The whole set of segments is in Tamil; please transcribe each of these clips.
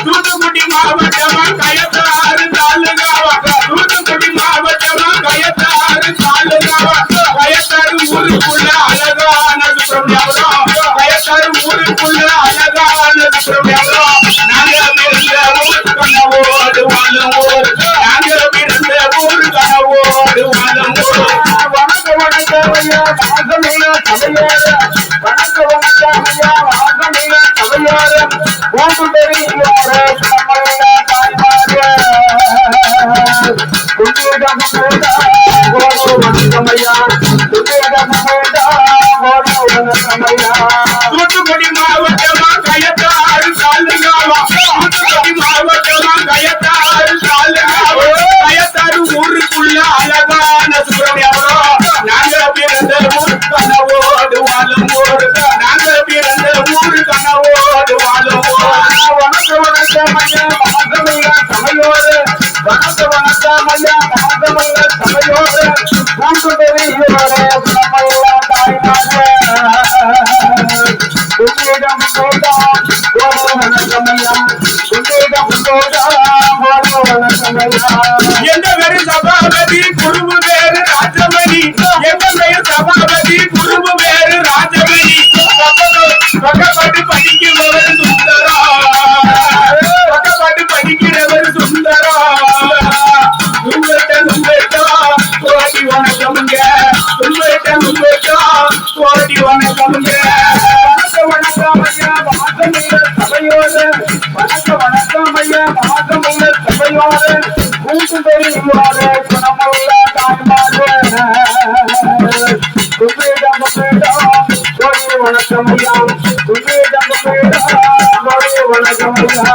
தூத்துக்குடி மாவட்டமா கயத்தாறு தாலுகாவா தூத்துக்குடி மாவட்டமா கயத்தாறு தாலுகாவா கயத்தாறு ஊருக்குள்ள அழகான சுப்பிரமணியம் கயத்தாறு ஊருக்குள்ள அழகான சுப்பிரமணியம் நாங்க பிறந்த ஊர் கனவோடு வாழும் ஊர் நாங்க பிறந்த ஊர் கனவோடு வாழும் ஊர் வணக்க வணக்கம் ஐயா வாசமில்ல சபையோடு வணக்க வணக்கம் ஐயா வாசமில்ல சபையோடு மூன்று பெரியோரே நம்மள தாய்மாரே துணியிடம் போடா போடு வணக்கம் ஐயா துணியிடம் போடா போடு வணக்கம் ஐயா தூத்துக்குடி மாவட்டமா கயத்தாறு தாலுகாவா தூத்துக்குடி மாவட்டமா கயத்தாறு தாலுகாவா கயத்தாறு ஊருக்குள்ள அழகான சுப்பிரமணியம் நாங்க பிறந்த ஊர் கனவோடு வாழும் ஊர் நாங்க பிறந்த ஊர் கனவோடு வாழும் வணக்க வணக்கம் ஐயா மகமில்ல சபையோடு வணக்க வணக்கம் ஐயா மகமில்ல சபையோடு மூன்று பெரியோரே நம்மள தாய்மாரே துணியிடம் போடா போடு வணக்கம் ஐயா துணியிடம் போடா போடு வணக்கம் ஐயா எங்க பேரு சபாபதி குருவு பேரு ராஜமணி எங்க பேரு சபாபதி குருவு பேரு ராஜமணி பக்கப்பாட்டு படிக்கிறவர் சுந்தரா பக்கப்பாட்டு படிக்கிறவர் சுந்தரா உங்கள்கிட்ட கோடி வணக்கமுங்க உங்கள்கிட்ட கோடி வணக்கமுங்க வணக்கம் ஐயா வாசமில்ல சபையோடு வணக்க வணக்கம் ஐயா வாசமில்ல சபையோடு மூன்று பெரியோரே குணமுள்ள தாய்மாரே துணியிடம் போடா கோடி வணக்கம் ஐயா துணியிடம் போடா கோடி வணக்கம் ஐயா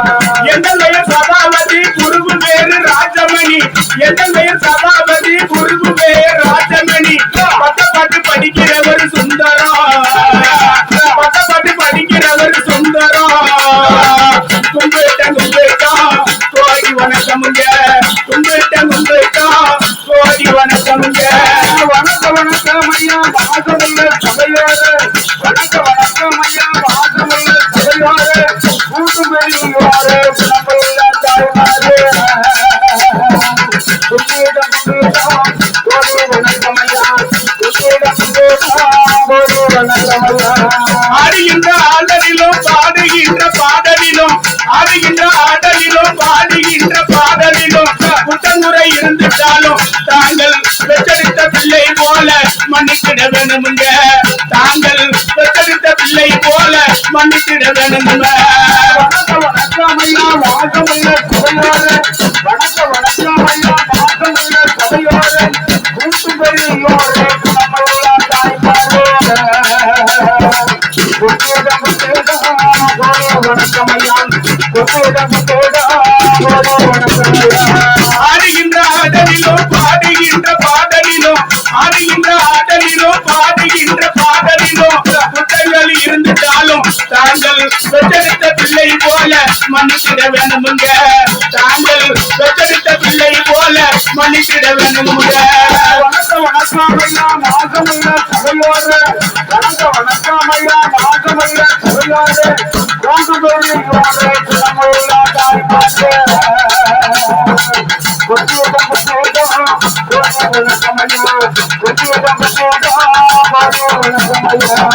எங்கள் பெயர் சபாபதி குருவு பேரு ராஜமணி எங்கள் பெயர் சபாபதி குருவு பேர் ராஜமணி பட்டப்பாட்டு படிக்கிறவர் சுந்தரா பட்டப்பாட்டு படிக்கிறவர் சுந்தரா உங்கள்கிட்ட கோடி வணக்கமுங்க உங்கள்கிட்ட கோடி வணக்கமுங்க வணக்க வணக்கம் ஐயா வாசமில்ல சபையோடு வணக்க வணக்கம் ஐயா வாசமில்ல சபையோடு மூன்று பெரியோரே நம்மள தாய்மாரே துணியிடம் போடா கோடி வணக்கம் ஐயா துணியிடம் போடா கோடி வணக்கம் ஐயா ஆடுகின்ற ஆடலிலும் பாடுகின்ற பாடலிலும் ஆடுகின்ற ஆடலிலும் பாடுகின்ற பாடலிலும் குற்றமுறை இருந்துட்டாலும் தாங்கள் பெற்றெடுத்த பிள்ளை போல மன்னித்திட வேணுமுங்க தாங்கள் பெற்றெடுத்த பிள்ளை போல மன்னித்திட வேணுமுங்க வணக்க வணக்கம் ஐயா வாசமில்ல சபையோடு வணக்க வணக்கம் ஐயா வாசமில்ல சபையோடு மூன்று பெரியோரே நம்மள தாய்மாரே துணியிடம் போடா கோடி வணக்கம் ஐயா துணியிடம் போடா கோடி வணக்கம் ஐயா ஆடுகின்ற ஆடலிலும் பாடுகின்ற பாடலிலும் ஆடுகின்ற ஆடலிலும் பாடுகின்ற பாடலிலும் குற்றங்கள் இருந்துட்டாலும் தாங்கள் பெற்றெடுத்த பிள்ளை போல மன்னித்திட வேணுமுங்க தாங்கள் பெற்றெடுத்த பிள்ளை போல மன்னித்திட வேணுமுங்க வணக்க வணக்கம் ஐயா மாசமில்ல சபையோடு வணக்க வணக்கம் ஐயா மாசமில்ல சபையோடு மூன்று பெரியோரே நம்மள தாய்மாரே துணியிடம் போடா கோடி வணக்கம் ஐயா துணியிடம் போடா கோடி வணக்கம் ஐயா